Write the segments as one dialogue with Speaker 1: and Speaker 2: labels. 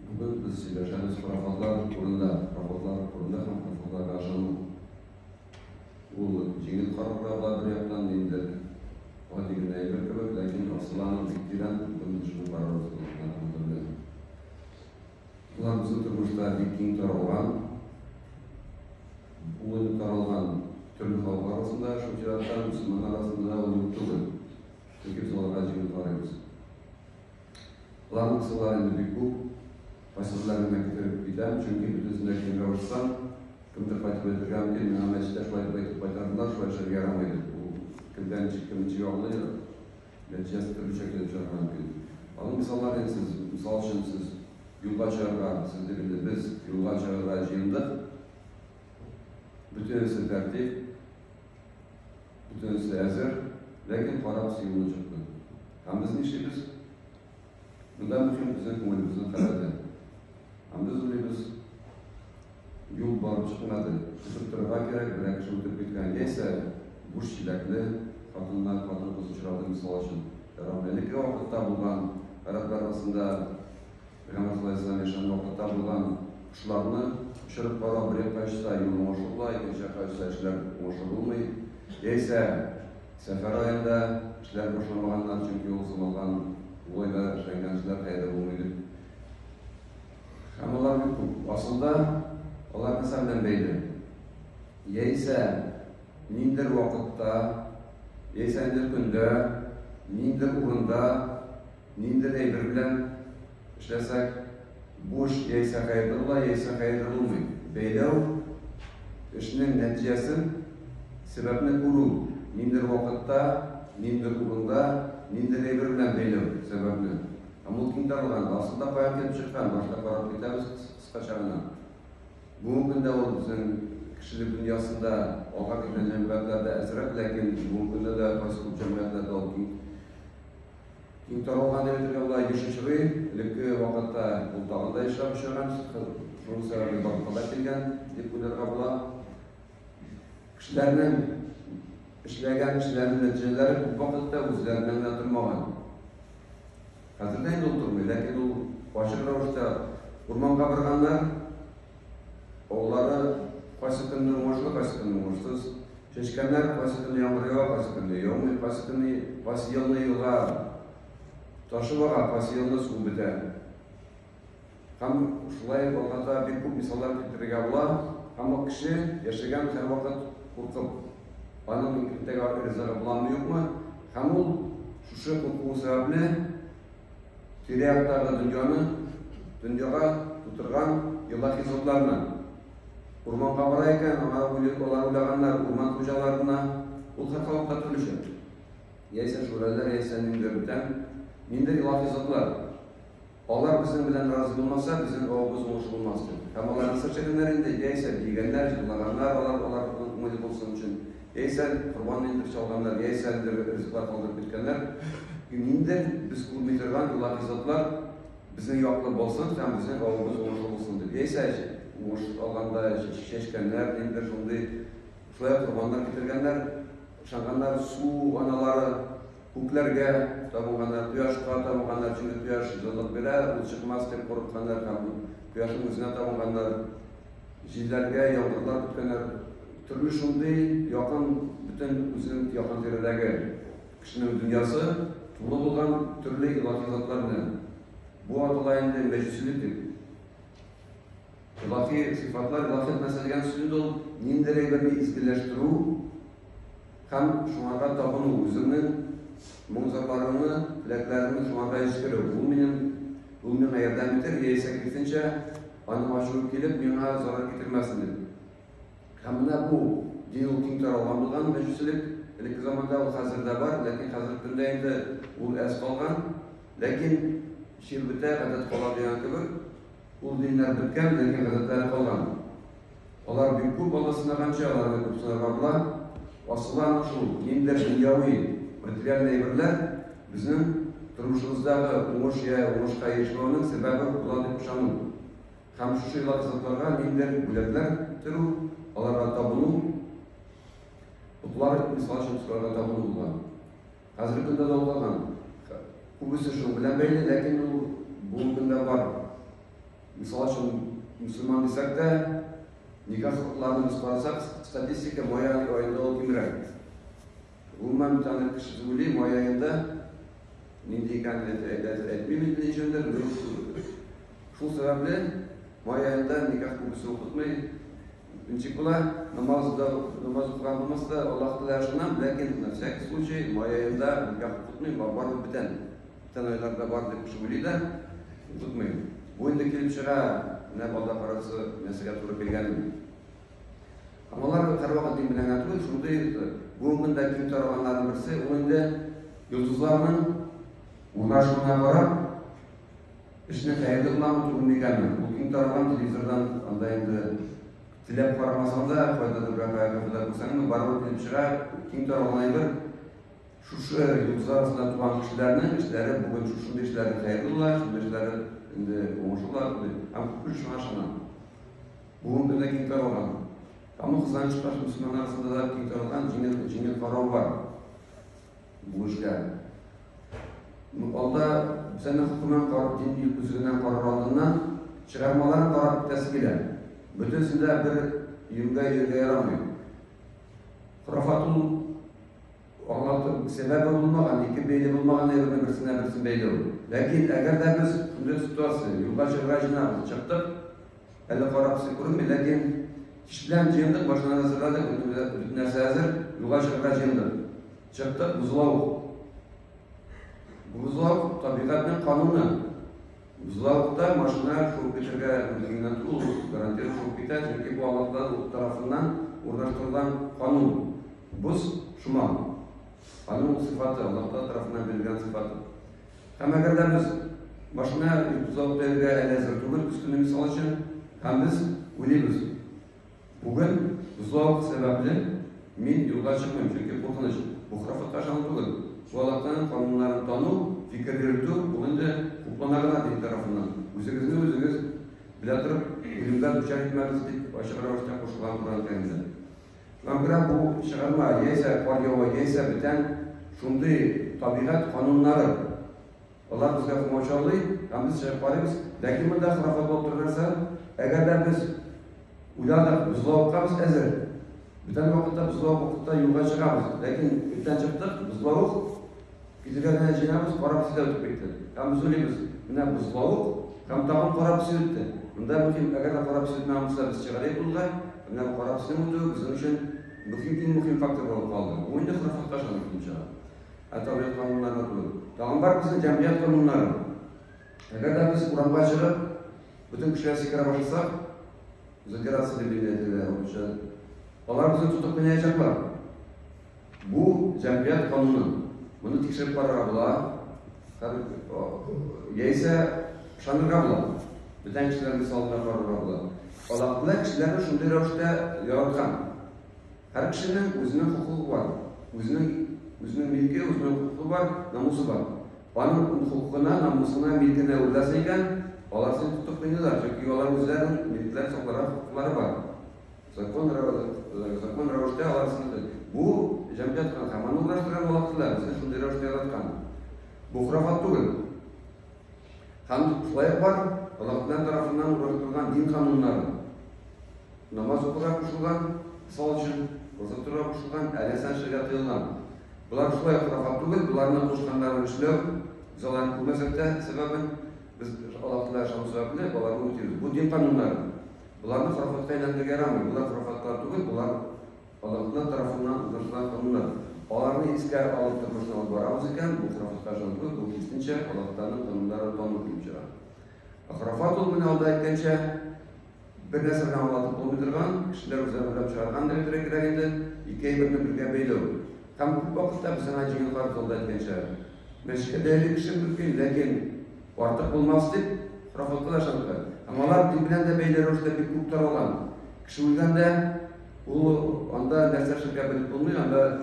Speaker 1: Bugün biz söyleyeceğimiz parafatlar kurunda hem parafatlar karşılığı bu jengil kararlar bir yaptan değildir. O digine bir kebek, lakin aslanın diktiren bunun dışında karar olsun. Bunlar bizim turmuşta dikin taralgan, uyum taralgan türlü halk arasında, şu cihattan Müslüman arasında uyum tutulur. Çünkü biz onlara jengil kararımız. Bunların kısalarında bir bu, başsızlarına getirip gidem, çünkü bütüsünde kimle olursan, kimdir fayda bedirgen ki, Muhammed'de fayda baytardılar, şu şeyler yaramaydı. Kimden çıkımcı yolunu neticesi türlü şekilde çıkarmak mümkün. Alın misallar en siz, misal için siz yolga çağırga, siz de biz yolga çağırga jıyındık. Bütün ise tertip, bütün ise hazır, lakin parap sıyımlı çıktı. Hem bizim işimiz, bundan bütün bizim kumulümüzün karadı. Hem biz yol barıp çıkmadı. Tutturga gerek, bırak şu tüpütken neyse, bu şilekli, kadınlar, kadın kız uçuradı misal için. Rahmetli vakitte bulunan, Araplar arasında Peygamber sallallahu aleyhi ve sellem yaşanan vakitte bulunan kuşlarını uçurup para bir kaçta yolu hoşluğla, ikinci kaçta işler hoşluğulmayı. Neyse, sefer ayında işler boşanmaganlar çünkü yol sınırlan olayla işlengençler kayda bulmaydı. Hem onlar aslında onlar mesela belli. Neyse, nindir vakitte, neysendir günde, nindir urunda, nindir eybir bilen işlesek, bu iş yeyse hayırlıla, yeyse hayırlılmayı. Beylev, işinin neticesin, sebebini kuru. Nindir vakitte, nindir urunda, nindir eybir bilen beylev sebebini. Ama o kimde olan, aslında bayan kelip çıkan, başta parat bitemiz kıskaçarına. Bu günde o bizim kişilik dünyasında oğa giden cemiyetlerde esrek, lakin bu günde de fasikul cemiyetlerde o kim tarafından demedir Allah yaşışığı, ilk vakitte bultağında işlem işlemen, şunun sebebi bakımda kelgen, deyip günler kabula. Kişilerinin işleyen kişilerin neticeleri bu vakitte özlerinden yatırmagan. Hazırda doldurmuyor, lakin o başka ravuşta kurman kabırganlar, oğulları fasikini uğuşlu, fasikini uğuşsuz. Şeşkenler fasikini yağmırıyor, fasikini yağmıyor, fasikini yılını yılga taşıvağa, fasikini yılını su biter. Hem şulay olganda bir kup misallar getirge ola, hem o kişi yaşayan her vakit kurtup, onun tekrar rızığı bulanmıyor mu? Hem o şu kurtuğu sebeple Tiriyaktarda dünyaga tuturgan yıllar hizmetlerine urman kabarayken onlar ulaganlar urman hocalarına ulka katılışır. Yaysa şuralar, yaysa nindirden nindir yıllar hizmetler. Onlar bizim bilen razı olmazsa bizim oğuz hoş olmazdı. Hem onların sır çekenlerinde yaysa bilgenler, yıllaganlar onlar umut olsun için yaysa kurban nindir çalganlar, yaysa rızıklar kaldırıp bitkenler nindir biz kurmaytırgan yıllar hizmetler bizim yaklı bolsun, hem bizim oğuz hoş olsun dedi. Yaysa Muş alanda şeşkenler, nindir şunday şuraya kurbanlar getirgenler, şanganlar su analары kuklerge tabuğanlar, tuyaşqa tabuğanlar, çünkü tuyaş yıllık bile çıkmaz tep korkkanlar, tuyaşın üzerine tabuğanlar, jillerge, yağmurlar bitkenler, türlü şunday yakın, bütün üzerine yakın teredeki kişinin dünyası tuğlu bulgan türlü ilahiyatlar bilen. Bu adılayında meclisiliktir. İlahi sıfatlar, ilahiyat meselegen sünnet ol, nindireyler bir izgileştiru, hem şunlara tapını, özünün munzarlarını, dileklerini şunlara işkirir. Bu benim ayardan bitir, yeyse gittince, anı başvurup gelip, bana zarar getirmesindir. Hem de bu, din ulkintar olan bulgan meclisilik, ilk zamanda o hazırda var, lakin hazır gündeyinde o es kalgan, lakin şirbite adet kalabiyan kibir, bu dinler bitken, lakin gazetleri kalgan. Onlar büyük kup olasına kança, onlar büyük kupsuna varlar. Asılan şu, nindir dünyavi, materyal neyberler, bizim turmuşumuzdaki umuş kayışmanın sebebi bulanıp kuşanın. Hem şu şeyler kızıklarga nindir biletler türü, onlara tabunu, bunlar misal şemsizlerine tabunu bulgan. Hazır günde de olgan. Kubüsü şu bilen belli, lakin bu günde var. Misal için Müslüman desek de nikahlarını biz kararsak statistika Maya ayında ol kimrek. Umuman bir tane kişi söyleyeyim Maya ayında nindikan etmemiz bilincindir. Şu sebeple Maya ayında nikah kokusu okutmayı Принципала намаз okugan bulmasa Allah Teala yaşanan, lakin на всякий случай Maya ayında nikah okutmayın, var biten aylarda var деп düşünüyorlar, okutmayın. Bu indi kelip çığa ne balda parası mesela turip kelgenim. Amalar her vakit din bilen atıyor, şunday bu gündə kim taravanların birisi, onda yıldızlarının uğraşmana varıp işine hayırlı kılan turunmayganlar. Bu kim taravan televizordan andayında tilep karamasan da faydalı bir kayakafıda kursanın barbar kelip çığa kim taravanayı bir şu yıldızlar arasında tutan kişilerinin işleri bugün şunday işleri hayırlılar, şunday işleri indi oңuşулар, ama üç maşına. Bugün de kim taravan. Ama kızdan çıkmış Müslüman arasında da kim taravan cingil karav var. Bu işler. Alda senin hükümen din yükümlülüğünden karar aldığından çıkarmaların karar bitmesiyle bütünsünde bir yürüye yaramıyor. Hurafatın Allah'ın sebebi bulmagan, iki beyli bulmagan evine birisine beyli olur. Lakin eğer de biz bunun situasyon, yılga çıkıracına çıktık, elle karapsı kurulmuyor, lakin kişilen cihimdik, başına hazırladık, bütün nerse hazır, yılga çıkıracındık. Çıktık, buzulavuk. Bu buzulavuk tabiatının kanunu. Buzulavukta maşına şok bitirge mümkünat olur, garantiyeli şok biter, çünkü bu Allah'ın tarafından uğraştırılan kanun. Buz, şuma. Kanun sıfatı, Allah tarafından belirlenen sıfatı. Hem eğer de biz başına buzulavukta elezir tuğul, üstünü misal için hem biz uyluyuz. Bugün buzulavuk sebeple min yolga çıkmayayım çünkü korkunç. Bu hurafat taşanı tuğul. Bu Allah'tan kanunlarını tanı, fikir yürütü, bugün de kuplanarına din tarafından. Özünüz bilatırıp, ölümden düşer etmemiz deyip aşağı başta koşulan Kur'an kendine. Ben bu çıkarma, yeyse koryova, yeyse biten şunday tabiat kanunları. Allah bizge kumaşalı, hem biz yaparız. Lakin bunda hurafat oturursa, eğer de biz uyadak buzulavukka biz ezer. Biten vakitte buzulavukta yolga çıkarız. Lakin biten çıktık, buzulavuk Gizlilerine cenabız karapısı da ötüp bitti. Hem söyleyimiz, buna buzulavuk, hem tağın karapısı öttü. Bunda mühim, eğer de karapısı ötmemizse biz çıkarayı buldular, buna karapısı ötü, bizim için mühim faktör olup kaldı. O indi hırafat taşandık inşallah. Tabiat kanunlarına tutulur. Tağın var bizim cemiyet kanunları. Eğer de biz Kur'an'a çıkıp, bütün kişiler sikara başlasak, zikirası birbirine olacak. Onlar bizi tutup binecekler. Bu cemiyet kanunu. Bunu tekşirip kararabılar, yeyse şanırgabılar. Bütün kişiler misalına kararabılar. Allah'la kişilerin şunday rövüşte yaratkan. Her kişinin özünün hukuku var. Özünün milki, özünün hukuku var, namusu var. Onun hukukuna, namusuna, milkine uğrasıyken, onlar seni tutup biniyorlar. Çünkü onlar özlerinin milkler, soklara hukukları var. Zakon rövüşte onlar seni bu cemiyet kanunu uğraştıran Allah'tılar, bize şunday rövüşte yaratkan. Bu hurafat değil. Hem şulayıp var, Allah'tan tarafından uğraştırılan din kanunları. Namaz okurak kuşulgan, misal için, kozatıra kuşulgan, elesen şeriatı yılgan. Bular şulayıp hurafat değil, bularına koşkanlarını işliyor. Biz Allah'ın kılmasak da sebebin, biz Allah'tılar yaşamı sebebiyle bularını unutuyoruz. Bu din kanunları. Bularını hurafatla inandırı yaramıyor. Bular hurafatlar değil, bular Allah'ın tarafından uğraşılan kanunlar. Onların iske alıp durmasına varabız iken, bu hurafat karşılıklı, bu kesince Allah'ın kanunlarını tanımak gibi çırar. Hurafat olmanı alda etkençe, bir nesirden anlatıp olmadırgan, kişiler üzerine çıkargan da gerekirdi, ikiye birini birge beyli olur. Hem bu vakitte bizim hacı yıllar olda etkençe, meşkedeli kişi mümkün, lakin artık olmaz deyip, hurafatlı yaşadıklar. Ama onlar birbirinden de beyleri hoşta bir gruplar olan, kişi uygan da, bu anda nerse şirket bilip bulmuyor, anda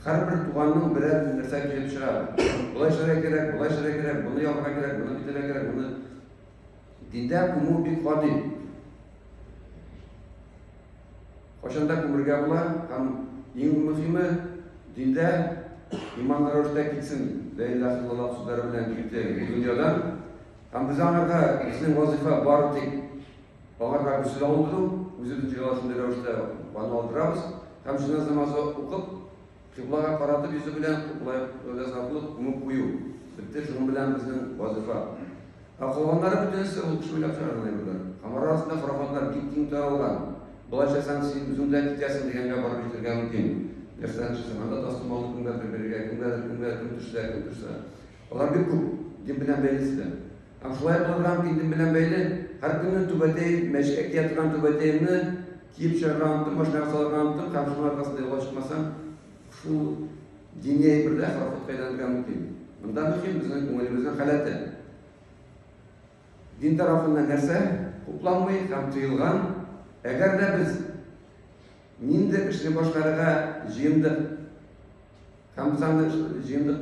Speaker 1: her bir tuğanın birer nerse gelip çıkar. Bulay şerek gerek, bunu yapmak gerek, bunu bitirmek gerek, bunu dinde kumu bir kadi. Hoşanda kumurga bular, hem en mühimi dinde imanlar ortaya gitsin. La ilahe illallah sözleri bilen gitti dünyadan. Hem bize anlarda bizim vazife barık Аларга гүсүл алдыру, өзүбүздүн жыйылышында рәвештә баны алдырабыз, һәм җиназ намазы укып, кыблага каратып йөзе белән кыблага язаплык кумып кую. Битте, шуның белән безнең вазифа. Калганнары бөтенесе ул кеше уйлап чыгарган әйберләр. Камар арасында харафатлар киң таралган. Булайча сән син үзең дә китәсең дигәнгә барып җитәргә мөмкин. Нәрсән чисен анда тастымалы көнгә бергә, көн төшсә. Алар бик күп дин белән бәйлесе. Һәм шулай булган дин белән бәйле һәр көнне түбәтәй мәчеткә киятырган түбәтәйне киеп чыгарган, машинага салган, һәм шуның аркасында юлга чыкмасам, шул дини әйберләр харафатка әйләнергә мөмкин. Монда мөһим безнең күңелебезнең халәте. Дин тарафыннан нәрсә хупланмый һәм тыелган. Әгәр дә без нинди эшне башкарырга җыендык, һәм без аны җыендык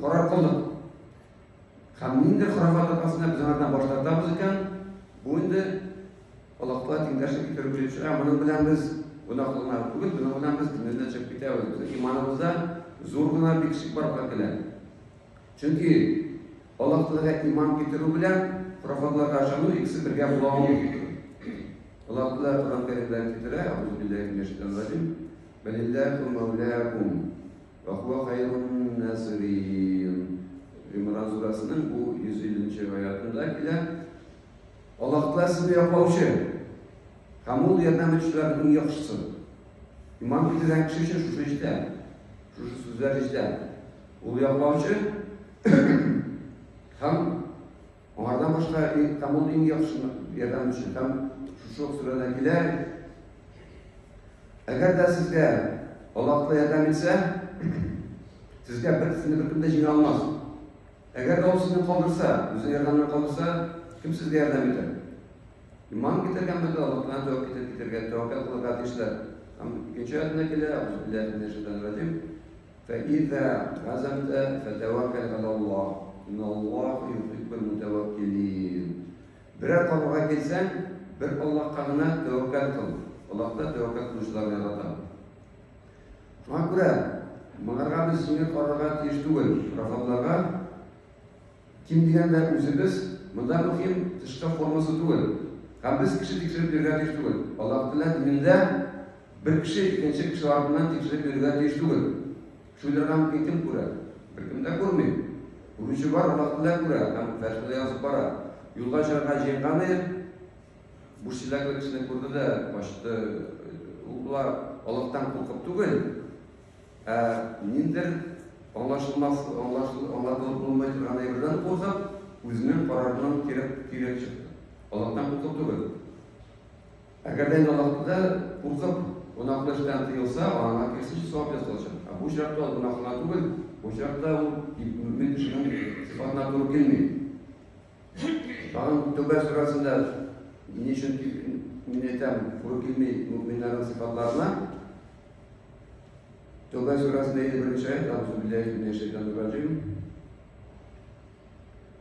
Speaker 1: карар кылдык. Һәм нинди харафат аркасында без андан баш тартабыз икән, бу инде Аллаһка тиңдәшлек китереп бирүче. Моның белән без гөнаһларны түгел, моның белән без диндән чыгып китәбез. Иманыбызда зур гына бик шик барлыкка килә. Чөнки Аллаһка иман китерү белән харафатларга ышану икесе бергә була алмый. Аллаһ Таала Кур'ан кәримдә китерә, Аузу биллаһи минәш шайтанир раҗим. Балиллаху мәуләкум ва хува хайрун насирин. Имран surasının bu 150. ayetinde kile Allah Taala sizni yaklauchi, һәм ул ярдәм итүчеләрнең иң яхшысы. Иман китергән кеше өчен шушы эштә, шушы сүзләр эштә. Ул яклаучы һәм аңардан башка һәм ул иң яхшы ярдәм итүче. Һәм шушы сүрәдә килә, әгәр дә сезгә Аллаһ Таала ярдәм итсә, сезгә бер кем дә җиңә алмас. Әгәр дә ул сезне калдырса, үзе ярдәмне калдырса, кем сезгә ярдәм итер? Иман китергән бит Аллаһ Таала тәвәккәл китергән, тәвәккәл кылырга тиешләр. Һәм икенче аятына килә, Аузу биллаһи минәш шайтанир раҗим. Фә-иза газамта фәтәвәккәл алаллаһ. Инналлаһа юхиббул мутаваккилин. Берәр карарга килсәң, бер Аллаһка гына тәвәккәл кыл. Аллаһ та тәвәккәл кылучыларны ярата. Шуңа күрә, моңарга без җиңел карарга тиеш түгел. Харафатларга ким дигәндә үзебез, монда мөһим тышкы формасы түгел. Һәм без кеше тикшереп бирергә тиеш түгел. Аллаһ Таала диндә бер кеше икенче кеше артыннан тикшереп бирергә тиеш түгел. Шулардан кем күрә? Беркем дә күрми. Күрүче бар, Аллаһ Таала күрә. Һәм фәрқле язып бара. Юлга чыгарга җыенганы бу силәкле кешене күрде дә башты. Ул Аллаһтан куркып түгел. Ниндер аңлашылмас, аңлатылып булмай торган әйбердән куркып, үзенең карарыннан кирәк чыкты. Аллаһтан куркып түгел. Әгәр дә Аллаһ Таала куркып, гөнаһлы эштән тыелса, аңа кирсенчә савап ясалачак. Бу шартта ул гөнаһлар түгел, бу шартта ул мөмин кешенең сыйфатына туры килми. Тагын Тәүбә сурасында ничек мин әйтәм, туры килми мөминнәрнең сыйфатларына. Tövbe surasında 51. ayet. Auzu billahi mineşşeytanirracim.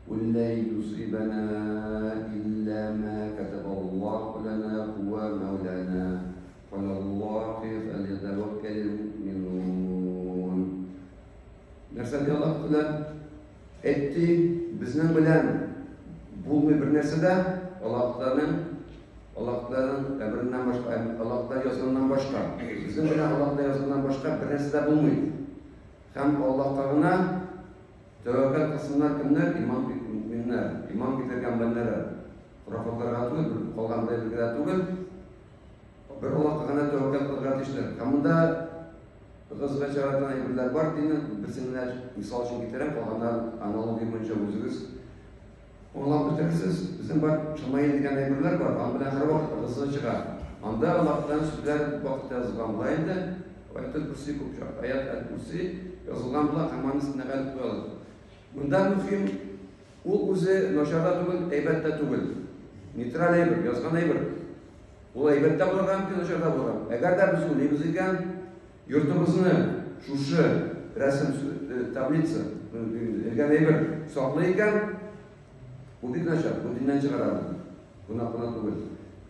Speaker 1: Kul la yusibana illa ma kataballahu lana huve mevlana. Falallahi felyetevekkelil mu'minun. Нәрсә ди Аллаһ Таала? Әйтте, безнең белән булмый бер нәрсә дә Аллаһ Тааланың әмреннән башка, Аллаһ Таала язганнан башка, безнең белән Аллаһ Таала язганнан башка бер нәрсә дә булмый. Һәм Аллаһка гына тәвәккәл кылсыннар кемнәр? Мөминнәр, иман китергән бәндәләр. Харафатларга түгел, калган бәйләргә түгел. Бер Аллаһка гына тәвәккәл кылырга тиешләр. Һәм монда гызга чыгарган әйберләр бар, динне берсенә мисал өчен китерәм, калганнар аналогия буенча үзегез Аллаһ бетерсез, безнең бар шамай дигән әйберләр бар, аны белән һәрвакыт гызы чыга. Анда Аллаһтан сүзләр вакытта язылган була инде. Аятул Курси күп чак. Аят Курси язылган була, һәм аны сынаган туган. Монда мөһим ул үзе начарда түгел, әйбәттә түгел. Нейтраль әйбер, язган әйбер. Ул әйбәттә булган, начарда булган. Әгәр дә без уйлыйбыз икән, йортыбызны шушы рәсем таблица, дигән әйбер саклый икән, бу бик начар, бу диндән чыгарабыз. Гөнаһлы түгел.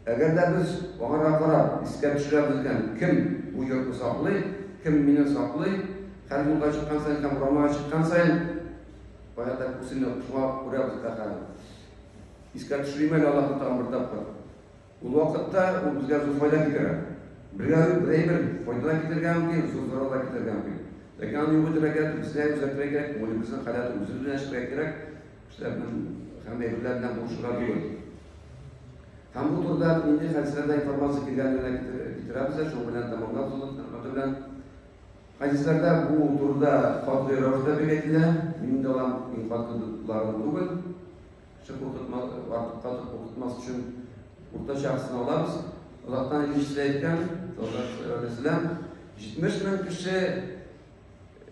Speaker 1: Әгәр дә без аңарга карап, искә төшерәбез икән, кем бу йортны саклый, кем мине саклый, һәр юлга чыккан сайын, һәм урамга чыккан сайын, баягы күсене шуңа күрәбез икән. Искә төшерим әле Аллаһны тагын бер тапкыр. Ул вакытта ул безгә зур файда китерә. Берәй-бер файда китергән мөмкин, зур зарар китергән мөмкин. Ләкин аны югытырга кирәк, безгә үзәкләргә кирәк, күңелебезнең халатын үзе белән эшләргә кирәк. Кешеләрнең һәм әйберләрдән булышырга түгел. Һәм бу турыда инде хәдисләрдә информация килгәнлеген китерәбез, шуның белән тәмамлап зулымны белән. Хәдисләрдә бу турыда катгый рәвештә белгәнләр, мин дә алар инфатларын түгел. Шул артык өчен уртача аксына алабыз. Аллаһтан ишетә әйткән, Саллаллаһу алейһи ва саллям, 70 мең кеше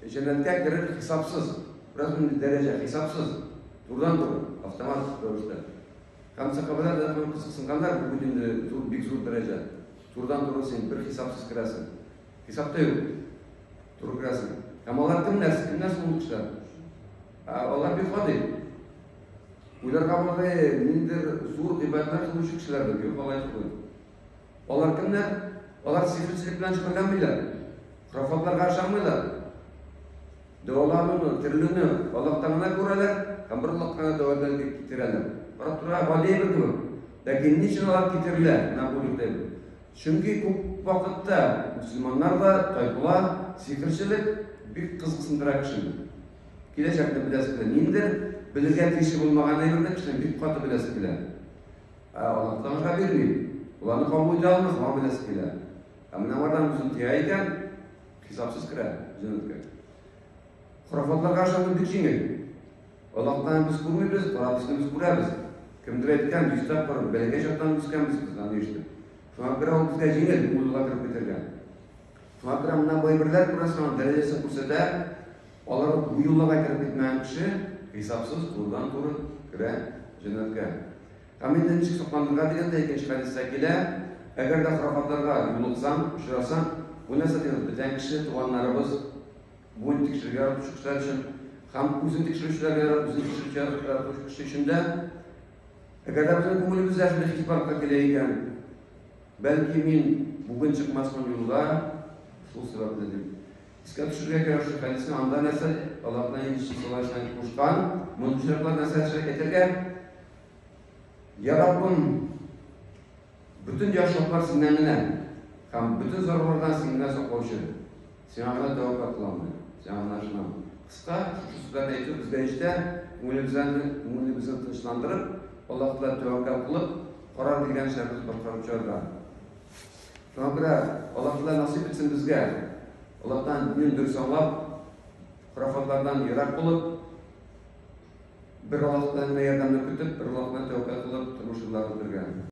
Speaker 1: җәннәткә керер хисапсыз. Бераз дәрәҗә хисапсыз. Турыдан-туры, автомат рәвештә. Һәм сахабалар да кызыксынганнар, бу инде зур, бик зур дәрәҗә. Турыдан-туры син бер хисапсыз керәсең. Хисапта юк. Туры керәсең. Һәм алар кемнәр ул кешеләр? Алар бик гади. Уйларга булды, ниндидер зур ибадәтләр кылучы кешеләрдер, юк алай түгел. Алар кемнәр? Алар сихерчелек белән шөгыльләнмиләр. Харафатларга ашамыйлар. Дәваларны, тирлене Аллаһтан гына күрәләр, һәм бер Аллаһка дәваларга китерәләр. Карап тора, гади бер кебек. Ләкин ничек алар китерелә? Менә бу юлда. Чөнки күп вакытта мусламаннар да тайпыла сихерчелек бик кызыксындыра кешене. Киләчәкне беләсе килә. Ниндидер белергә тиешле булмаган әйберне кешене бик каты беләсе килә. Аллаһтан гына бирми. Уларны кабул итә алмас, һәм беләсе килә. Менә алардан үзен тия икән, хисапсыз керә җәннәткә. Харафатларга ашамы бик җиңел. Аллаһтан без күрмибез, Аллаһны без күрәбез. Кемдер әйткән, йөстәп барып, бәләкәй чактан үскәнбез без, аны ишетеп. Шуңа күрә ул безгә җиңел, муллага кирип китергән. Шуңа күрә менә бу әйберләр күрәсең, дәрәҗәсен күрсәтә, алар бу юлларга кирип китмәгән кеше хисапсыз турыдан-туры керә җәннәткә. Һәм инде ничек сакланырга дигәндә икенче хәдистә килә, әгәр дә харафатларга юлыксаң, очрасаң, бу нәрсә дигән бөтен кеше, туганнарыбыз, бу тикшергә төшүчеләр өчен һәм үзен тикшерүчеләргә, үзен тикшерүчеләр өчен дә, әгәр дә безнең күңелебездә шундый хис барлыкка килә икән, бәлки мин бүген чыкмасын юлга, шул сәбәпле дип. Искә төшергә кирәк шул хәдисне, анда нәрсә Аллаһтан ишетү салашын кушкан, мөнчекләр нәрсә әйтергә. Ya Rabbim, bütün yaşlıklar senden gene, hem bütün zararlardan senden saklaucu. Sen ağına tevkal kılamıyor, sen ağına şunam. Kısa, şu sözlerle aytıyor, bizden işte, ümünümüzü tınçlandırıp, Allah'la tevkal kılıp, karar bilgen şeyimiz başarıp çağırır. Şuna göre Allah'la nasip etsin bizge, Allah'tan gün dürüst anlap, hurafatlardan yirak bulup, bir Allah'tan yardımını kütüp, bir Allah'tan tevkal kılıp, turmuş yıllarını